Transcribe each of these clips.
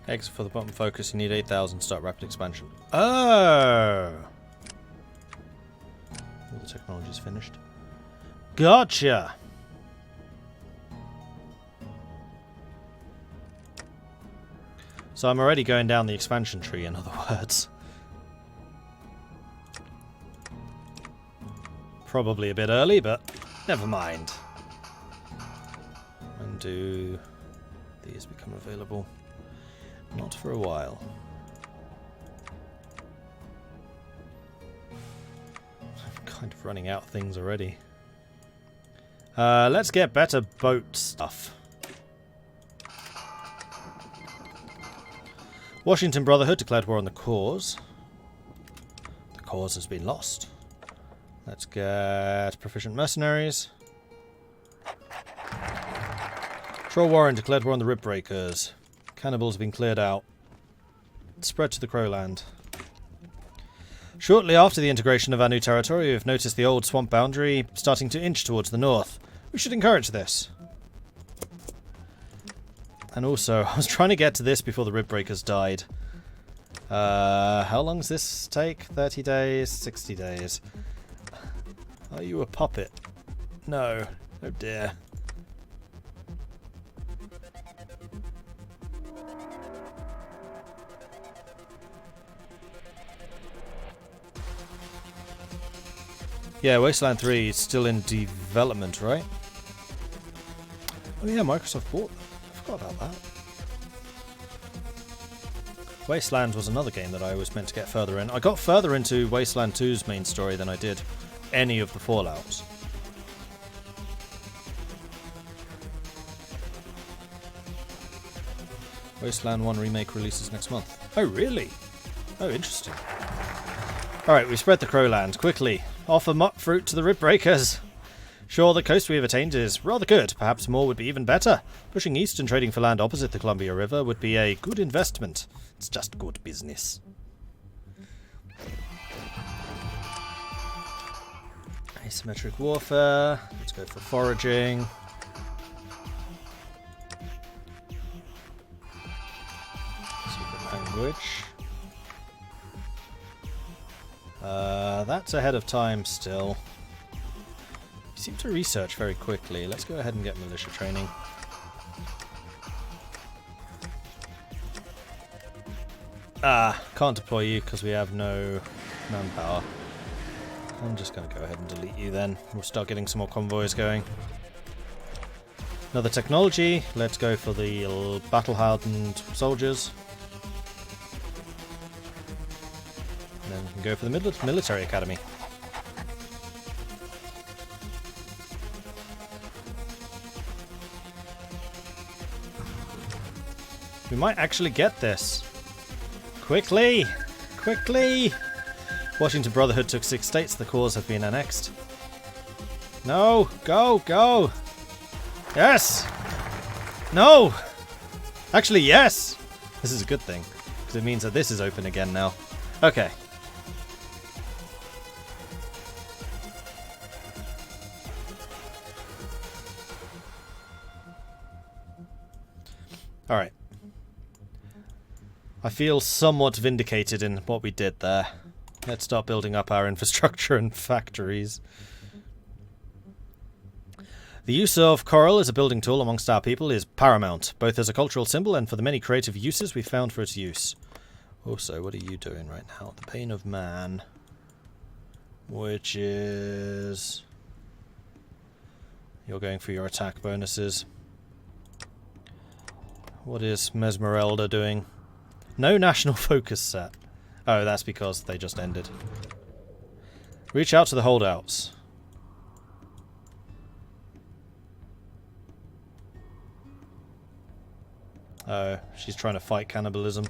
Exit for the bottom focus, you need 8,000 to start rapid expansion. Oh! All the technology's finished. Gotcha! So I'm already going down the expansion tree, in other words. Probably a bit early, but never mind. When do these become available? Not for a while. I'm kind of running out of things already. Let's get better boat stuff. Washington Brotherhood declared war on the cause. The cause has been lost. Let's get proficient mercenaries. Troll Warren declared war on the Rib Breakers. Cannibals have been cleared out. Spread to the Crowland. Shortly after the integration of our new territory, we've noticed the old swamp boundary starting to inch towards the north. We should encourage this. And also, I was trying to get to this before the Rib Breakers died. How long does this take? 30 days? 60 days? Are you a puppet? No. Oh dear. Yeah, Wasteland 3 is still in development, right? Oh yeah, Microsoft bought them. I forgot about that. Wasteland was another game that I was meant to get further in. I got further into Wasteland 2's main story than I did any of the Fallouts. Wasteland 1 remake releases next month. Oh really? Oh interesting. Alright, we spread the Crowland. Quickly. Offer mutt fruit to the Rib Breakers. Sure, the coast we have attained is rather good. Perhaps more would be even better. Pushing east and trading for land opposite the Columbia River would be a good investment. It's just good business. Asymmetric warfare. Let's go for foraging. Secret language. That's ahead of time still. You seem to research very quickly. Let's go ahead and get militia training. Can't deploy you because we have no manpower. I'm just going to go ahead and delete you then. We'll start getting some more convoys going. Another technology. Let's go for the battle-hardened soldiers. And then we can go for the military academy. We might actually get this. Quickly! Quickly! Washington Brotherhood took 6 states. The cause have been annexed. No! Go! Go! Yes! No! Actually, yes! This is a good thing. Because it means that this is open again now. Okay. Alright. I feel somewhat vindicated in what we did there. Let's start building up our infrastructure and factories. The use of coral as a building tool amongst our people is paramount, both as a cultural symbol and for the many creative uses we've found for its use. Also, what are you doing right now? The Pain of Man. Which is... You're going for your attack bonuses. What is Mesmerelda doing? No national focus set. Oh, that's because they just ended. Reach out to the holdouts. Oh, she's trying to fight cannibalism.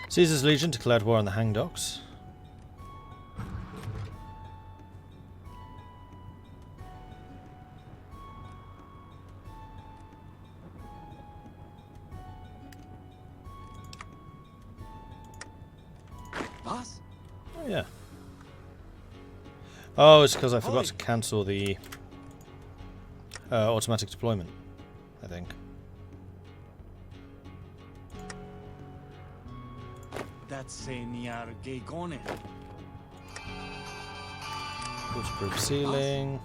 Caesar's Legion declared war on the Hangdocs. Yeah. Oh, it's because I forgot to cancel the automatic deployment, I think. Waterproof ceiling.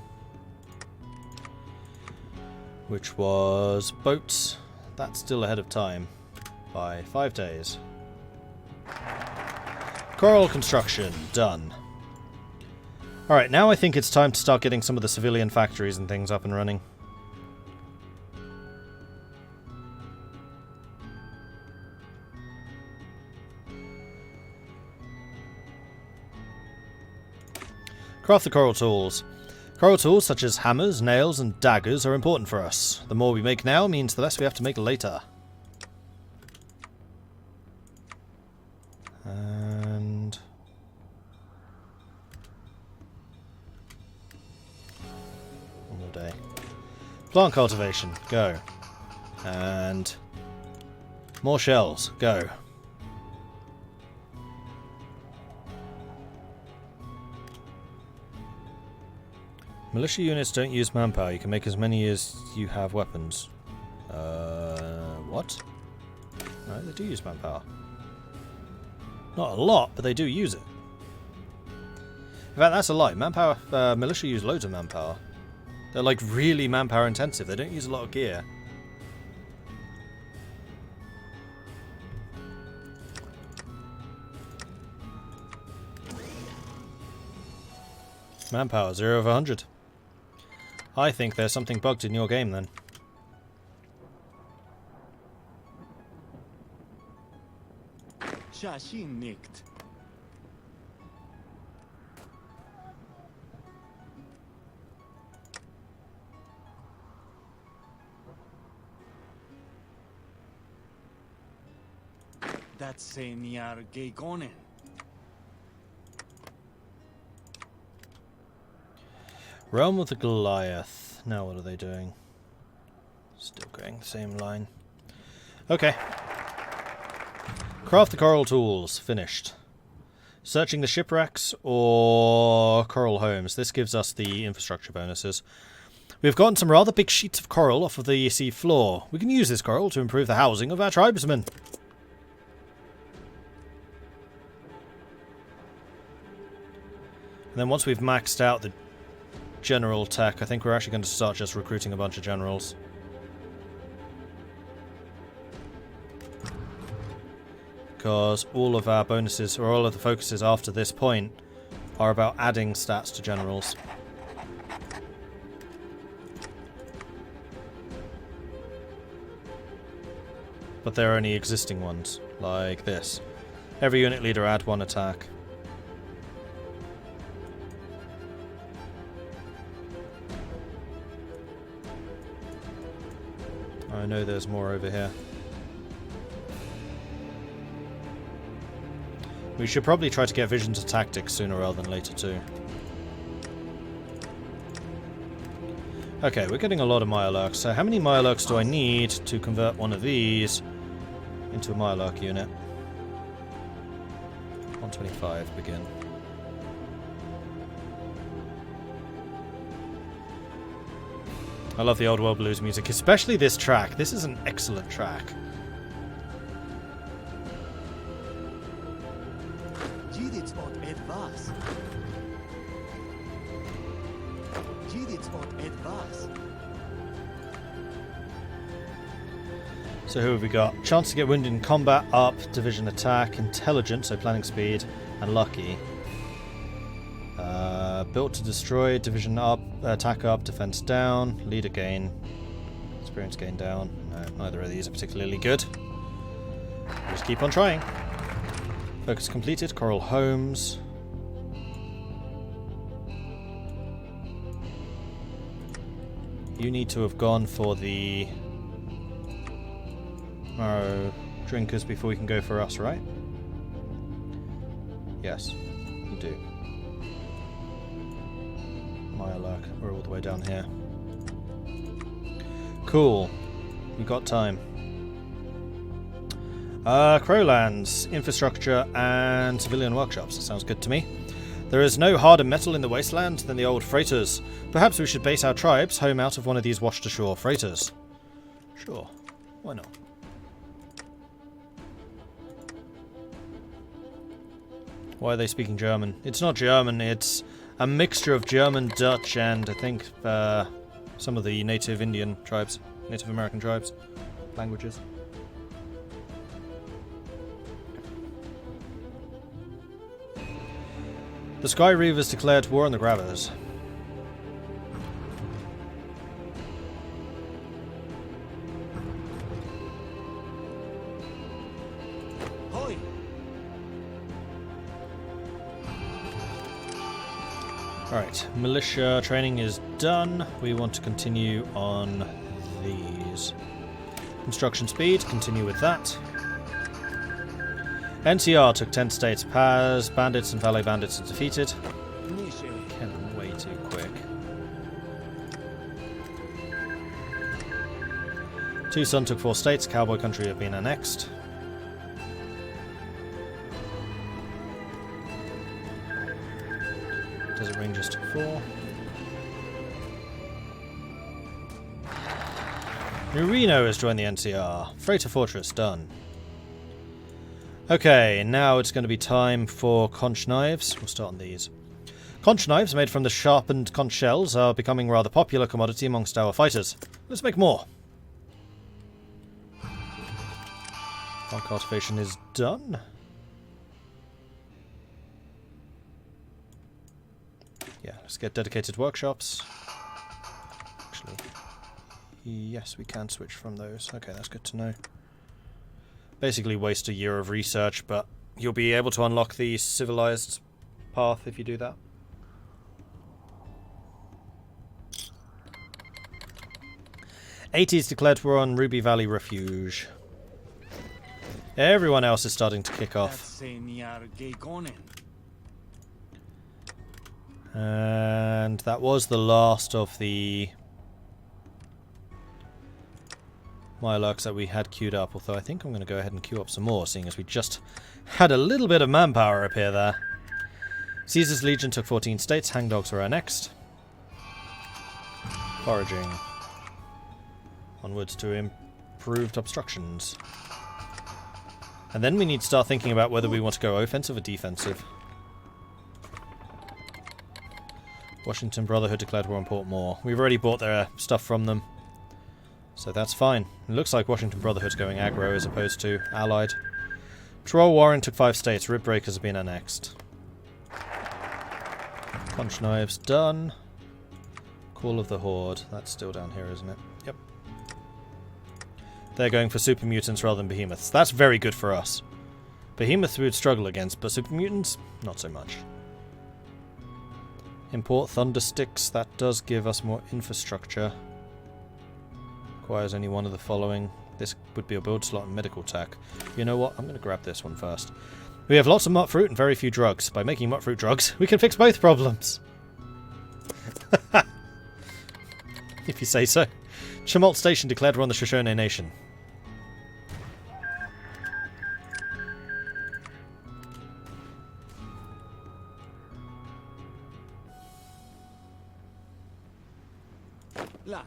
Which was boats. That's still ahead of time by 5 days. Coral construction, done. Alright, now I think it's time to start getting some of the civilian factories and things up and running. Craft the coral tools. Coral tools such as hammers, nails and daggers are important for us. The more we make now means the less we have to make later. And... one more day. Plant cultivation, go. And... more shells, go. Militia units don't use manpower. You can make as many as you have weapons. What? No, they do use manpower. Not a lot, but they do use it. In fact, that's a lie. Manpower, militia use loads of manpower. They're like really manpower intensive. They don't use a lot of gear. Manpower, 0 of 100. I think there's something bugged in your game then. Realm of the Goliath. Now what are they doing? Still going the same line. Okay. Craft the coral tools. Finished. Searching the shipwrecks or coral homes. This gives us the infrastructure bonuses. We've gotten some rather big sheets of coral off of the sea floor. We can use this coral to improve the housing of our tribesmen. And then once we've maxed out the general tech, I think we're actually going to start just recruiting a bunch of generals. Because all of our bonuses, or all of the focuses after this point, are about adding stats to generals. But they're only existing ones, like this. Every unit leader add 1 attack. I know there's more over here. We should probably try to get visions of tactics sooner rather than later too. Okay, we're getting a lot of Mirelirks. So how many Mirelirks do I need to convert one of these into a Mirelirk unit? 125, begin. I love the old world blues music, especially this track. This is an excellent track. So who have we got? Chance to get wounded in combat up, division attack, intelligence, so planning speed, and lucky. Built to destroy, division up, attack up, defense down, leader gain, experience gain down. No, neither of these are particularly good. Just keep on trying. Focus completed, coral homes. You need to have gone for the marrow drinkers before you can go for us, right? Yes, you do. Mirelirk, we're all the way down here. Cool. We got time. Crowlands, infrastructure and civilian workshops. That sounds good to me. There is no harder metal in the wasteland than the old freighters. Perhaps we should base our tribes home out of one of these washed-ashore freighters. Sure, why not? Why are they speaking German? It's not German, it's a mixture of German, Dutch, and I think some of the native Indian tribes, Native American tribes, languages. The Sky Reavers declared war on the Grabbers. Alright, militia training is done. We want to continue on these. Construction speed, continue with that. NCR took 10 states. Paz, bandits and valet bandits are defeated. Came way too quick. Tucson took 4 states. Cowboy country have been annexed. Desert Rangers took 4. Marino has joined the NCR. Freighter Fortress done. Okay, now it's going to be time for conch knives. We'll start on these. Conch knives made from the sharpened conch shells are becoming a rather popular commodity amongst our fighters. Let's make more. Our cultivation is done. Yeah, let's get dedicated workshops. Actually, yes, we can switch from those. Okay, that's good to know. Basically waste a year of research, but you'll be able to unlock the civilized path if you do that. '80s declared war on Ruby Valley Refuge. Everyone else is starting to kick off. And that was the last of the Mirelirks that we had queued up, although I think I'm going to go ahead and queue up some more, seeing as we just had a little bit of manpower appear there. Caesar's Legion took 14 states, hangdogs were our next. Foraging. Onwards to improved obstructions. And then we need to start thinking about whether we want to go offensive or defensive. Washington Brotherhood declared war on Port Moore. We've already bought their stuff from them, so that's fine. It looks like Washington Brotherhood's going aggro as opposed to allied. Troll Warren took 5 states. Rib Breakers have been annexed. Punch Knives done. Call of the Horde. That's still down here, isn't it? Yep. They're going for super mutants rather than behemoths. That's very good for us. Behemoths we would struggle against, but super mutants, not so much. Import Thunder Sticks. That does give us more infrastructure. Requires only one of the following. This would be a build slot and medical tech. You know what? I'm going to grab this one first. We have lots of mutt fruit and very few drugs. By making mutt fruit drugs, we can fix both problems. If you say so. Tumult Station declared war on the Shoshone Nation. La.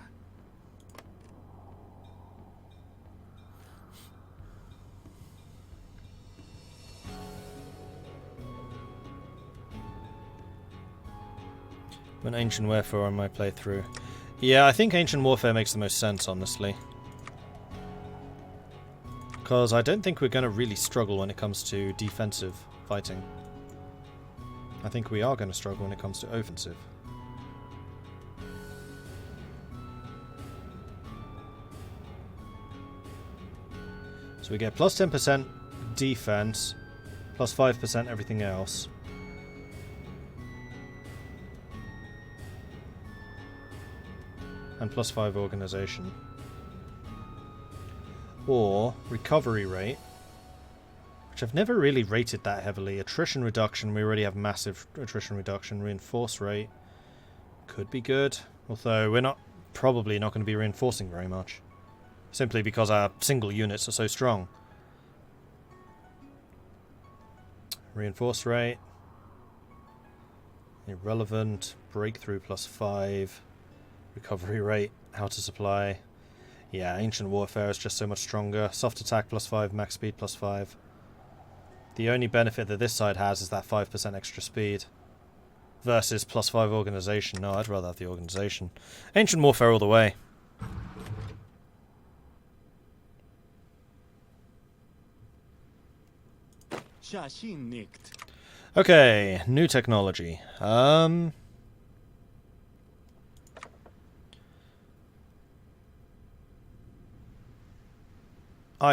An Ancient Warfare on my playthrough. Yeah, I think Ancient Warfare makes the most sense, honestly. Because I don't think we're going to really struggle when it comes to defensive fighting. I think we are going to struggle when it comes to offensive. So we get plus 10% defense, plus 5% everything else. And plus 5 organization. Or recovery rate, which I've never really rated that heavily. Attrition reduction, we already have massive attrition reduction. Reinforce rate could be good, although we're probably not going to be reinforcing very much. Simply because our single units are so strong. Reinforce rate. Irrelevant. Breakthrough +5. Recovery rate. How to supply. Yeah, Ancient Warfare is just so much stronger. Soft attack +5. Max speed +5. The only benefit that this side has is that 5% extra speed. Versus +5 organization. No, I'd rather have the organization. Ancient Warfare all the way. Okay, new technology. I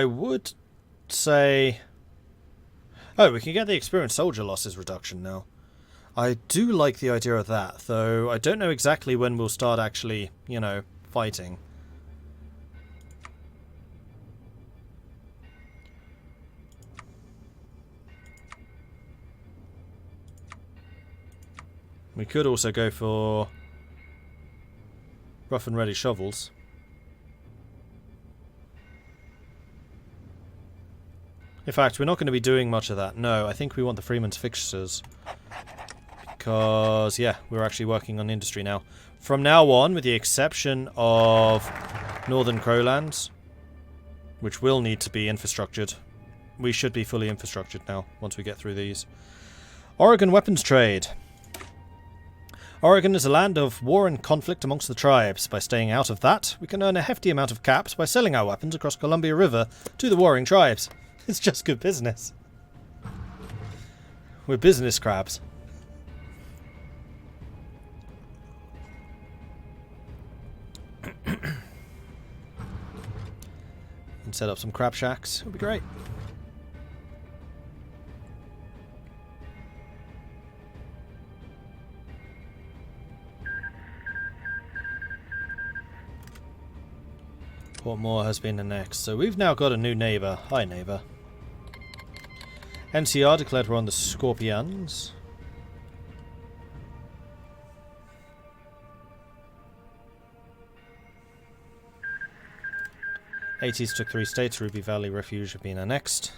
would say... Oh, we can get the experienced soldier losses reduction now. I do like the idea of that, though I don't know exactly when we'll start actually, you know, fighting. We could also go for rough and ready shovels. In fact, we're not going to be doing much of that. No, I think we want the Freeman's Fixtures. Because, yeah, we're actually working on industry now. From now on, with the exception of Northern Crowlands, which will need to be infrastructured, we should be fully infrastructured now, once we get through these. Oregon weapons trade. Oregon is a land of war and conflict amongst the tribes. By staying out of that, we can earn a hefty amount of caps by selling our weapons across Columbia River to the warring tribes. It's just good business. We're business crabs. And set up some crab shacks. It'll be great. Portmore has been annexed. So we've now got a new neighbour. Hi, neighbour. NCR declared we're on the Scorpions. '80s took 3 states. Ruby Valley Refuge have been annexed.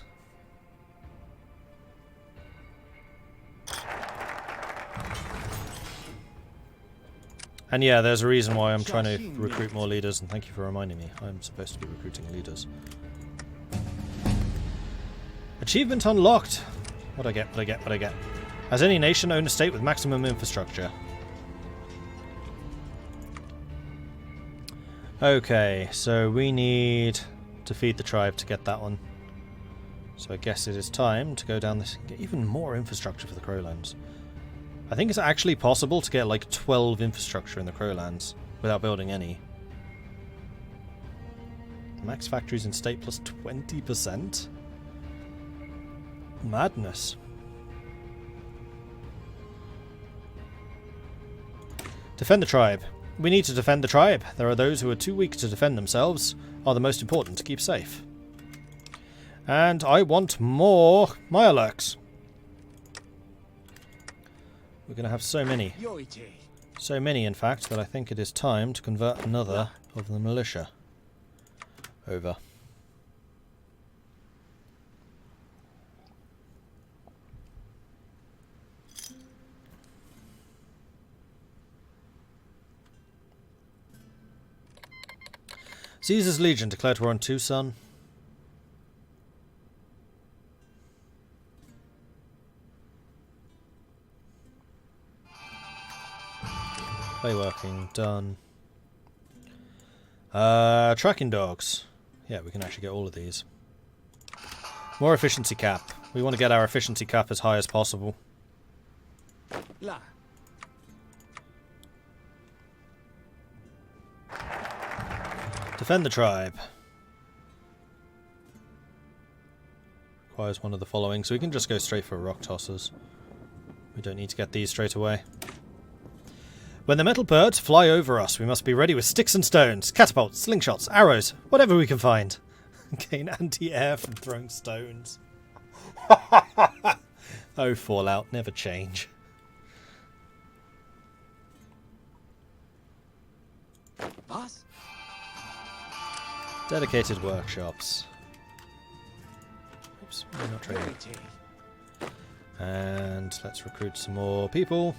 And yeah, there's a reason why I'm trying to recruit more leaders, and thank you for reminding me. I'm supposed to be recruiting leaders. Achievement unlocked! What I get, what I get, what I get. Has any nation owned a state with maximum infrastructure? Okay, so we need to feed the tribe to get that one. So I guess it is time to go down this and get even more infrastructure for the Crowlands. I think it's actually possible to get like 12 infrastructure in the Crowlands without building any. Max factories in state plus 20%? Madness. Defend the tribe. We need to defend the tribe. There are those who are too weak to defend themselves, are the most important to keep safe. And I want more Mirelirks. We're going to have so many. So many, in fact, that I think it is time to convert another of the militia over. Caesar's Legion declared war on Tucson. Play working, done. Tracking dogs. Yeah, we can actually get all of these. More efficiency cap. We want to get our efficiency cap as high as possible. Defend the tribe. Requires one of the following, so we can just go straight for rock tossers. We don't need to get these straight away. When the metal birds fly over us, we must be ready with sticks and stones, catapults, slingshots, arrows, whatever we can find. Gain anti-air from throwing stones. Oh, Fallout, never change. Boss? Dedicated workshops. Oops, we're not trading. And let's recruit some more people.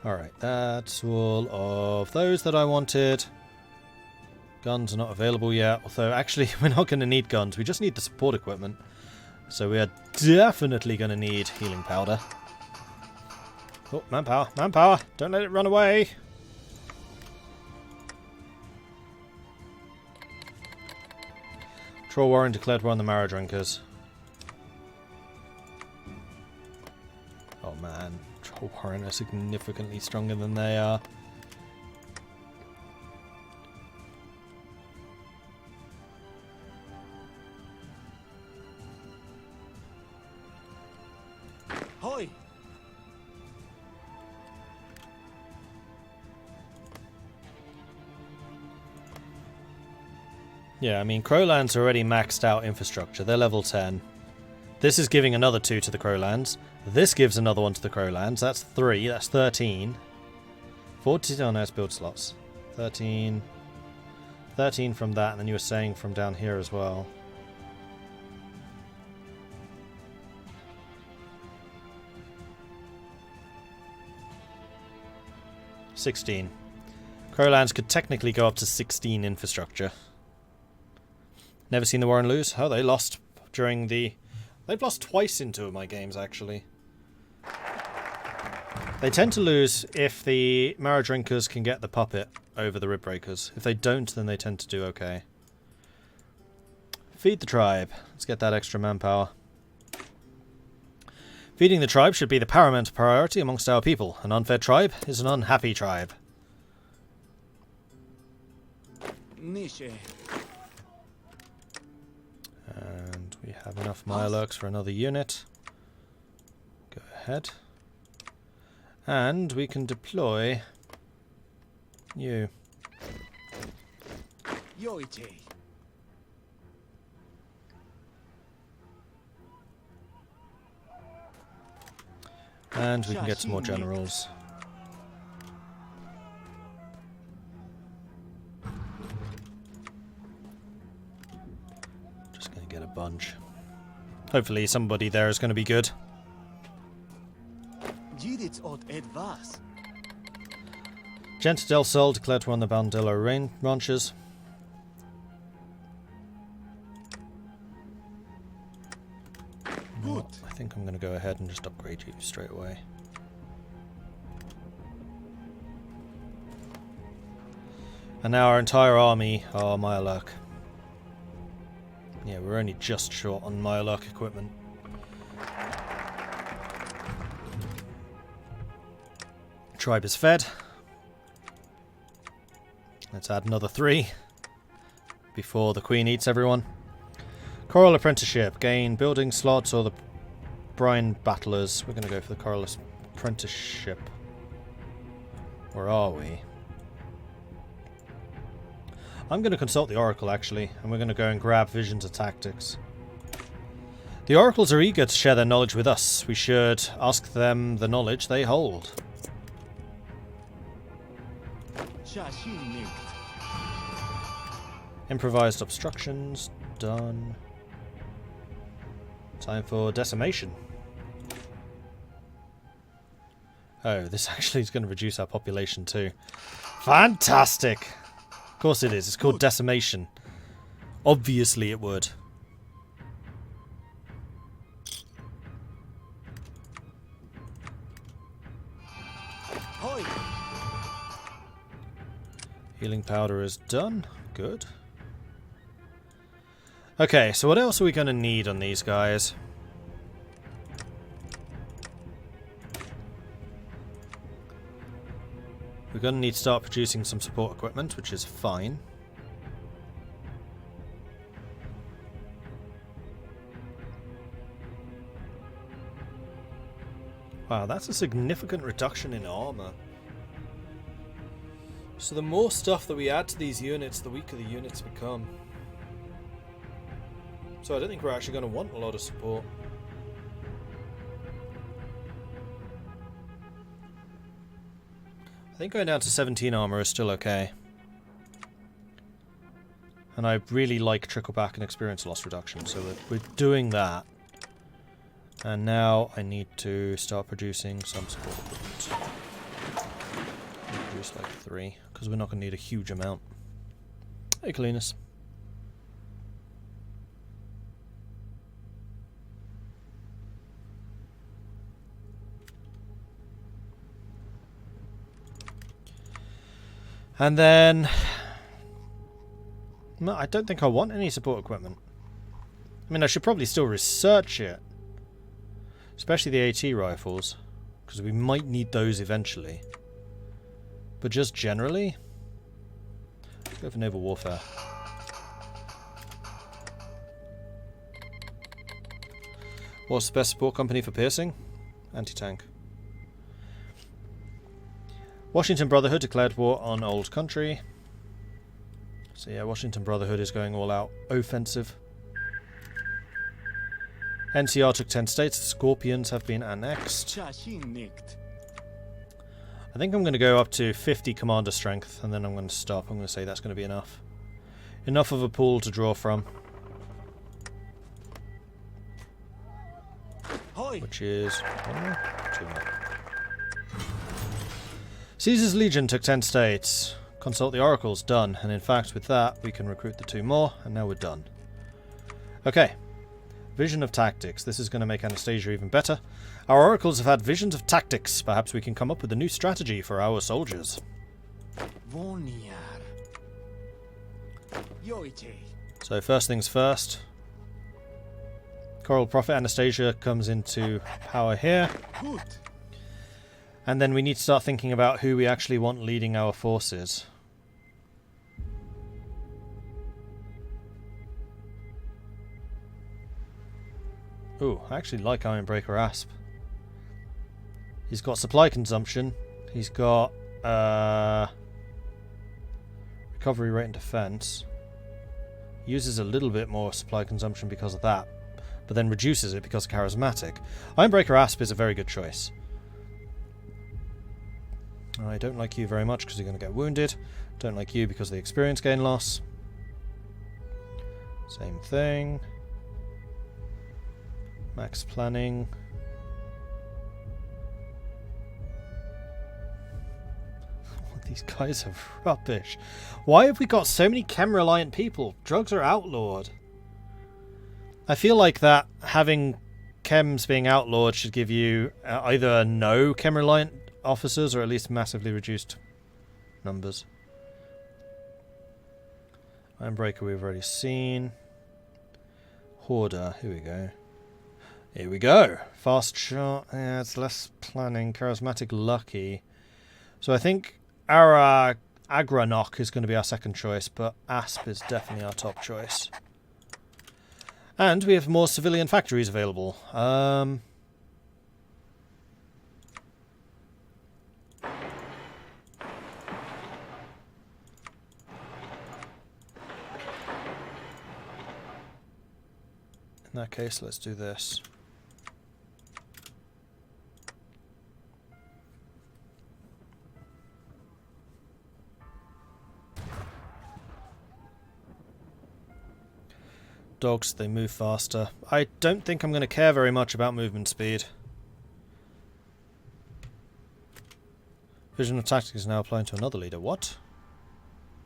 Alright, that's all of those that I wanted. Guns are not available yet, although actually we're not going to need guns, we just need the support equipment. So we are definitely going to need healing powder. Oh, manpower, manpower! Don't let it run away! Troll Warren declared war on the Marrow Drinkers. Oh man, Troll Warren are significantly stronger than they are. Hoi! Yeah, I mean, Crowlands are already maxed out infrastructure. They're level 10. This is giving another 2 to the Crowlands. This gives another 1 to the Crowlands. That's 3. That's 13. 14. Oh, no, it's build slots. 13. 13 from that, and then you were saying from down here as well. $16. Crowlands could technically go up to 16 infrastructure. Never seen the Warren lose? Oh, they lost during the... They've lost twice in 2 of my games, actually. They tend to lose if the Marrow Drinkers can get the puppet over the Rib Breakers. If they don't, then they tend to do okay. Feed the tribe. Let's get that extra manpower. Feeding the tribe should be the paramount priority amongst our people. An unfed tribe is an unhappy tribe. Niche. And we have enough Mirelirks for another unit. Go ahead. And we can deploy you. Yoichi. And we can get some more generals. Just going to get a bunch. Hopefully somebody there is going to be good. Gente del Sol declared war on the Bandillo ranchers. Well, I think I'm going to go ahead and just upgrade you straight away. And now our entire army are Mirelirk. Yeah, we're only just short on Mirelirk equipment. Tribe is fed. Let's add another 3 before the Queen eats everyone. Coral Apprenticeship. Gain building slots or the Brine Battlers. We're going to go for the Coral Apprenticeship. Where are we? I'm going to consult the Oracle, actually, and we're going to go and grab Visions of Tactics. The Oracles are eager to share their knowledge with us. We should ask them the knowledge they hold. Improvised obstructions. Done. Time for decimation. Oh, this actually is going to reduce our population too. Fantastic! Of course it is. It's called decimation. Obviously it would. Healing powder is done. Good. Okay, so what else are we going to need on these guys? We're going to need to start producing some support equipment, which is fine. Wow, that's a significant reduction in armor. So the more stuff that we add to these units, the weaker the units become. So I don't think we're actually going to want a lot of support. I think going down to 17 armor is still okay. And I really like trickle back and experience loss reduction, so we're doing that. And now I need to start producing some support equipment. Produce like 3, because we're not going to need a huge amount. Hey, Kalinus. And then... no, I don't think I want any support equipment. I mean, I should probably still research it. Especially the AT rifles. Because we might need those eventually. But just generally... let's go for naval warfare. What's the best support company for piercing? Anti-tank. Washington Brotherhood declared war on Old Country. So yeah, Washington Brotherhood is going all out offensive. NCR took 10 states. The Scorpions have been annexed. I think I'm going to go up to 50 commander strength, and then I'm going to stop. I'm going to say that's going to be enough. Enough of a pool to draw from. Which is... 2 more. Caesar's Legion took 10 states. Consult the oracles, done. And in fact, with that, we can recruit the 2 more, and now we're done. Okay. Vision of tactics. This is going to make Anastasia even better. Our oracles have had visions of tactics. Perhaps we can come up with a new strategy for our soldiers. So first things first. Coral Prophet Anastasia comes into power here. And then we need to start thinking about who we actually want leading our forces. Ooh, I actually like Ironbreaker Asp. He's got supply consumption. He's got recovery rate and defense. Uses a little bit more supply consumption because of that, but then reduces it because of charismatic. Ironbreaker Asp is a very good choice. I don't like you very much because you're going to get wounded. Don't like you because of the experience gain loss. Same thing. Max planning. These guys are rubbish. Why have we got so many chem-reliant people? Drugs are outlawed. I feel like that having chems being outlawed should give you either no chem-reliant officers or at least massively reduced numbers. Ironbreaker we've already seen. Hoarder, here we go. Here we go. Fast shot. Yeah, it's less planning. Charismatic lucky. So I think our Agranok is going to be our second choice, but Asp is definitely our top choice. And we have more civilian factories available. In that case, let's do this. Dogs, they move faster. I don't think I'm going to care very much about movement speed. Vision of tactics is now applying to another leader. What?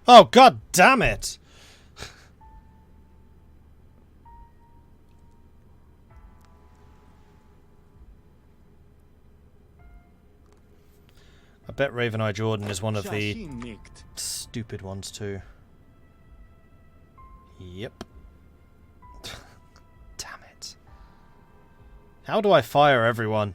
Oh, god damn it! I bet Raven Eye Jordan is one of the stupid ones too. Yep. Damn it. How do I fire everyone?